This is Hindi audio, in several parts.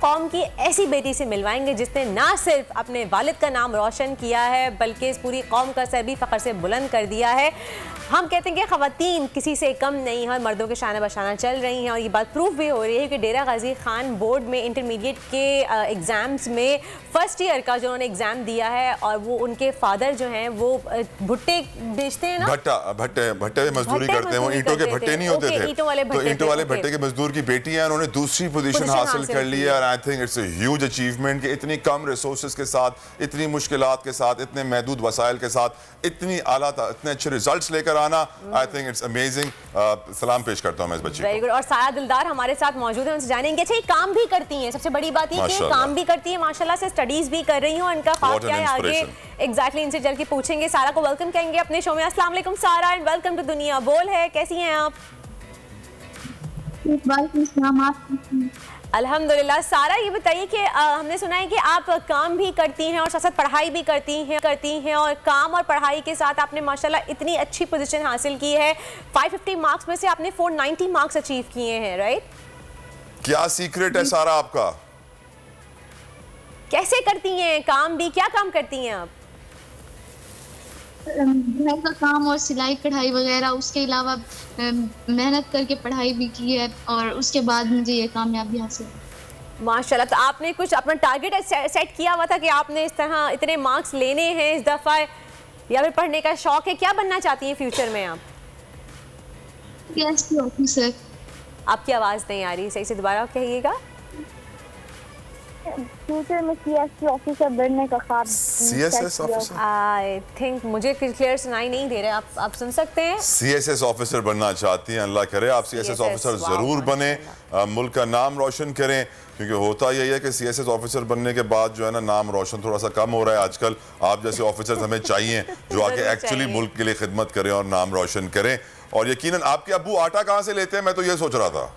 कौम की ऐसी बेटी से मिलवाएंगे जिसने ना सिर्फ अपने वालिद का नाम रोशन किया है बल्कि इस पूरी कौम का सर भी फ़ख्र से बुलंद कर दिया है। हम कहते हैं कि ख़वातीन किसी से कम नहीं है, मर्दों के शान बशाना चल रही हैं और ये बात प्रूफ भी हो रही है कि डेरा गाजी खान बोर्ड में इंटरमीडिएट के एग्ज़ाम्स में फ़र्स्ट ईयर का जो उन्होंने एग्ज़ाम दिया है और वो उनके फादर जो हैं वो भुट्टे बेचते हैं ना, भट्टे मजदूरी करते हैं, वो ईंटों के भट्टे नहीं होते थे, तो ईंटों वाले भट्टे के मजदूर की बेटी है, उन्होंने दूसरी पोजीशन हासिल कर ली है। I think it's a huge achievement कि इतनी कम रिसोर्सेज के साथ, इतनी मुश्किलात के साथ, इतने महदूद वसाइल के साथ इतनी आला इतने अच्छे रिजल्ट्स लेकर आना, आई थिंक इट्स अमेजिंग। सलाम पेश करता हूं मैं इस बच्ची को। Very good. और सारा दिलदार हमारे साथ मौजूद है, उनसे जानेंगे। अच्छा, ये काम भी करती हैं, सबसे बड़ी बात ये कि काम भी करती है, माशाल्लाह से स्टडीज भी कर रही हैं, इनका ख्वाब क्या है आगे एग्जैक्टली इनसे चल के पूछेंगे। सारा को वेलकम कहेंगे अपने शो में। अस्सलाम वालेकुम सारा एंड वेलकम टू दुनिया बोल है, कैसी हैं आप? अल्हम्दुलिल्लाह। सारा ये बताइए कि हमने सुना है कि आप काम भी करती हैं और साथ साथ पढ़ाई भी करती हैं और काम और पढ़ाई के साथ आपने माशाल्लाह इतनी अच्छी पोजीशन हासिल की है। 550 मार्क्स में से आपने 490 मार्क्स अचीव किए हैं, राइट? क्या सीक्रेट है सारा आपका? कैसे करती हैं काम भी, क्या काम करती हैं आप? घर का काम और सिलाई कढ़ाई वगैरह, उसके अलावा मेहनत करके पढ़ाई भी की है और उसके बाद मुझे ये कामयाबी हासिल। माशाल्लाह। तो आपने कुछ अपना टारगेट सेट किया हुआ था कि आपने इस तरह इतने मार्क्स लेने हैं इस दफ़ा, या फिर पढ़ने का शौक है? क्या बनना चाहती हैं फ्यूचर में आप? CSC officer. आपकी आवाज़ नहीं आ रही, सही से दोबारा कहिएगा। फ्यूचर में सीएससी ऑफिसर बनने का ख्वाब। CSS officer? आई थिंक मुझे क्लियर सुनाई नहीं दे रहा, आप सुन सकते हैं? सीएसएस ऑफिसर बनना चाहती हैं, अल्लाह करे आप सीएसएस ऑफिसर जरूर बने, मुल्क का नाम रोशन करें, क्योंकि होता यही है कि सीएसएस ऑफिसर बनने के बाद जो है ना नाम रोशन थोड़ा सा कम हो रहा है आजकल। आप जैसे ऑफिसर्स हमें चाहिए जो आके एक्चुअली मुल्क के लिए खिदमत करें और नाम रोशन करें। और यकीनन आपके अब्बू आटा कहाँ से लेते हैं, मैं तो ये सोच रहा था?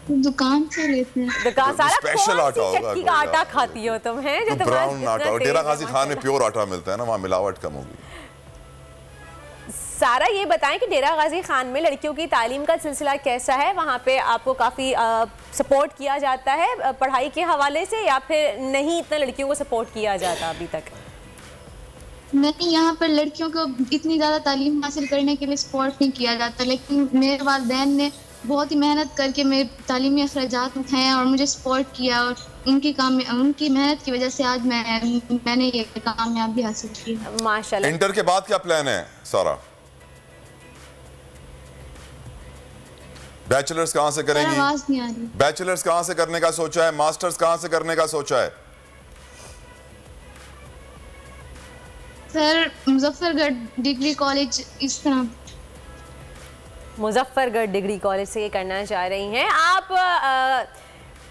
दुकान से लेते हैं। दुकान। सारा स्पेशल आटा होगा, का आटा खाती हो तुम, हैं जो ब्राउन आटा। और डेरा गाजी खान में प्योर आटा मिलता है ना, वहाँ मिलावट कम होगी। सारा ये बताएं कि डेरा गाजी खान में लड़कियों की तालीम का सिलसिला कैसा है? वहाँ पे आपको काफ़ी सपोर्ट किया जाता है पढ़ाई के हवाले से, या फिर नहीं इतना लड़कियों को सपोर्ट किया जाता अभी तक? नहीं, यहाँ पर लड़कियों को इतनी ज़्यादा तालीम हासिल करने के लिए सपोर्ट नहीं किया जाता, लेकिन मेरे वालिदैन ने बहुत ही मेहनत करके मेरे तालीमी अखराजात उठाए और मुझे सपोर्ट किया, और उनकी मेहनत की वजह से आज मैंने ये कामयाबी हासिल की। माशाल्लाह। इंटर के बाद क्या प्लान है सारा? बैचलर्स कहाँ से करेंगी? आवाज नहीं आ रही। बैचलर्स कहाँ से करने का सोचा है? मास्टर्स कहाँ से करने का सोचा है? सर, मुजफ्फरगढ़ डिग्री कॉलेज, इस तरह। मुजफ्फरगढ़ डिग्री कॉलेज से ये करना चाह रही हैं आप।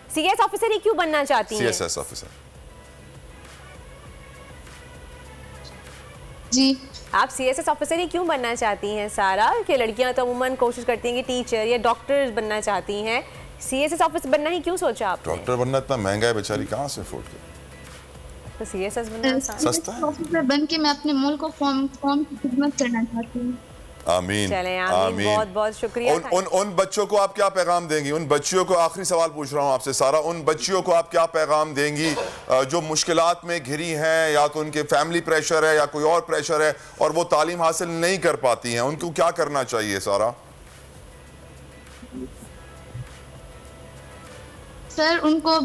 सीएस ऑफिसर ही क्यों बनना चाहती हैं? सीएसएस ऑफिसर जी। आप सीएसएस ऑफिसर ही क्यों बनना चाहती हैं सारा? कि लड़कियां तो अमूमन कोशिश करती हैं कि टीचर या डॉक्टर बनना चाहती हैं, सीएसएस ऑफिसर बनना ही क्यों सोचा आपने? डॉक्टर बनना इतना महंगा है, बेचारी कहाँ से अफोर्ड करे? तो सीएसएस बनना सस्ता है। ऑफिसर बन के मैं अपने मुल्क को कौम की खिदमत करना चाहती हूँ। आमीन। चलें, आमीन। बहुत बहुत शुक्रिया। उन बच्चों को आप क्या पैगाम देंगी? उन बच्चियों को, आखिरी सवाल पूछ रहा हूँ आपसे सारा, उन बच्चियों को आप क्या पैगाम देंगी जो मुश्किलात में घिरी हैं, या तो उनके फैमिली प्रेशर है या कोई और प्रेशर है और वो तालीम हासिल नहीं कर पाती हैं? उनको क्या करना चाहिए सारा? सर, उनको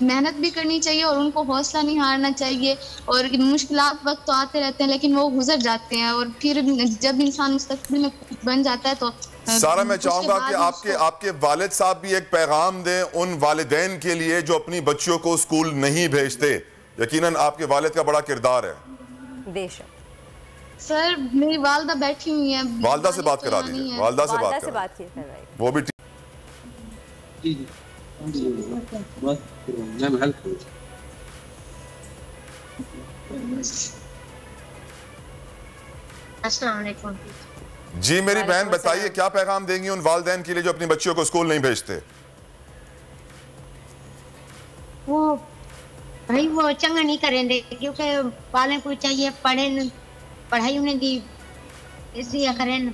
मेहनत भी करनी चाहिए और उनको हौसला नहीं हारना चाहिए, और मुश्किलात वक्त तो आते रहते हैं लेकिन वो गुजर जाते हैं, और फिर जब इंसान मुस्तकबिल में बन जाता है तो सारा मैं चाहूंगा कि आपके वालिद साहब भी एक पैगाम दें उन वालिदैन के लिए जो अपनी बच्चियों को स्कूल नहीं भेजते। यकीनन आपके वालिद का बड़ा किरदार है। बेशक। सर, मेरी वालदा बैठी हुई है। वालदा से बात करा दीजिए। वालदा से बात कीजिए, वो भी जी। मेरी बहन बताइए, क्या पैगाम देंगी उन वालिदैन के लिए जो अपनी बच्चियों को स्कूल नहीं भेजते? वो भाई वो चंगा नहीं करेंगे, क्योंकि वाले को चाहिए पढ़ाई उन्हें दी, इसलिए करें।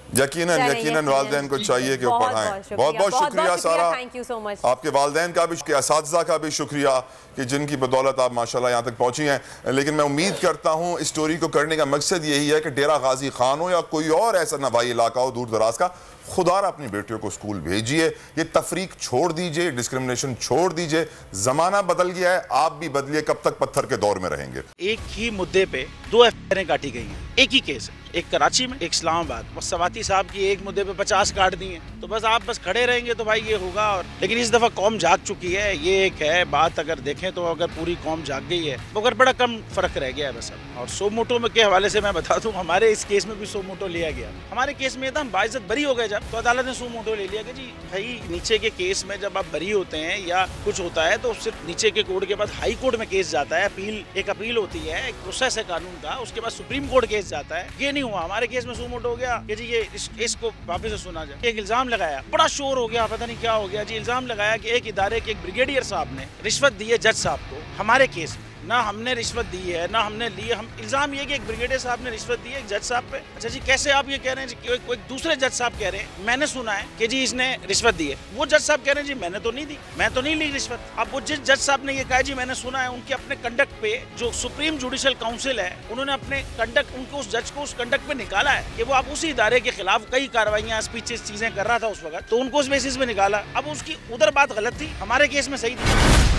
यकीनन वालिदैन को चाहिए कि वो पढ़ाएं। बहुत बहुत शुक्रिया सारा, थैंक यू सो मच। आपके वालिदैन का भी, असातिज़ा का भी शुक्रिया कि जिनकी बदौलत आप माशाल्लाह यहाँ तक पहुँची हैं। लेकिन मैं उम्मीद करता हूँ इस स्टोरी को करने का मकसद यही है कि डेरा गाजी खान हो या कोई और ऐसा नवाई इलाका हो दूर दराज का, खुदारा अपनी बेटियों को स्कूल भेजिए। ये तफरीक छोड़ दीजिए, डिस्क्रिमिनेशन छोड़ दीजिए। जमाना बदल गया है, आप भी बदलिए। कब तक पत्थर के दौर में रहेंगे? एक ही मुद्दे पे 2 एफआईआर काटी गई हैं, एक ही केस है, एक कराची में, एक इस्लामाबाद। बस सवाती साहब की एक मुद्दे पे 50 काट दी हैं, तो बस आप बस खड़े रहेंगे तो भाई ये होगा। और लेकिन इस दफा कौम जाग चुकी है, ये एक है बात। अगर देखें तो अगर पूरी कौम जाग गई है मगर बड़ा कम फर्क रह गया है बस अब। और सो मोटो के हवाले से मैं बता दूं, हमारे इस केस में भी सो मोटो लिया गया। हमारे केस में था हम बाइज्जत बरी हो गए जब, तो अदालत ने सो मोटो ले लिया कि जी भाई नीचे के केस में जब आप बरी होते हैं या कुछ होता है तो सिर्फ नीचे के कोर्ट के बाद हाई कोर्ट में केस जाता है, अपील होती है, एक प्रोसेस है कानून का, उसके बाद सुप्रीम कोर्ट केस जाता है। ये नहीं हुआ हमारे केस में। सुमोट हो गया कि जी ये इस केस को वापस से सुना जाए। एक इल्जाम लगाया, बड़ा शोर हो गया, पता नहीं क्या हो गया जी। इल्जाम लगाया कि एक इदारे के एक ब्रिगेडियर साहब ने रिश्वत दी है जज साहब को। हमारे केस में ना हमने रिश्वत दी है ना हमने ली है। हम इल्जाम ये कि एक ब्रिगेडियर साहब ने रिश्वत दी है एक जज साहब पे। अच्छा जी, कैसे आप ये कह रहे हैं कि कोई दूसरे जज साहब कह रहे हैं मैंने सुना है कि जी इसने रिश्वत दी है। वो जज साहब कह रहे हैं जी मैंने तो नहीं दी, मैं तो नहीं ली रिश्वत। अब वो जिस जज साहब ने ये कहा जी मैंने सुना है, उनके अपने कंडक्ट पे जो सुप्रीम जुडिशल काउंसिल है उन्होंने अपने कंडक्ट, उनको उस जज को उस कंडक्ट पे निकाला है कि वो आप उसी इदारे के खिलाफ कई कार्रवाइयाँ स्पीचेस चीजें कर रहा था उस वक्त, तो उनको उस बेसिस पे निकाला। अब उसकी उधर बात गलत थी, हमारे केस में सही थी।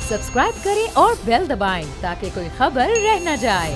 सब्सक्राइब करें और बेल दबाएं ताकि कोई खबर रह न जाए।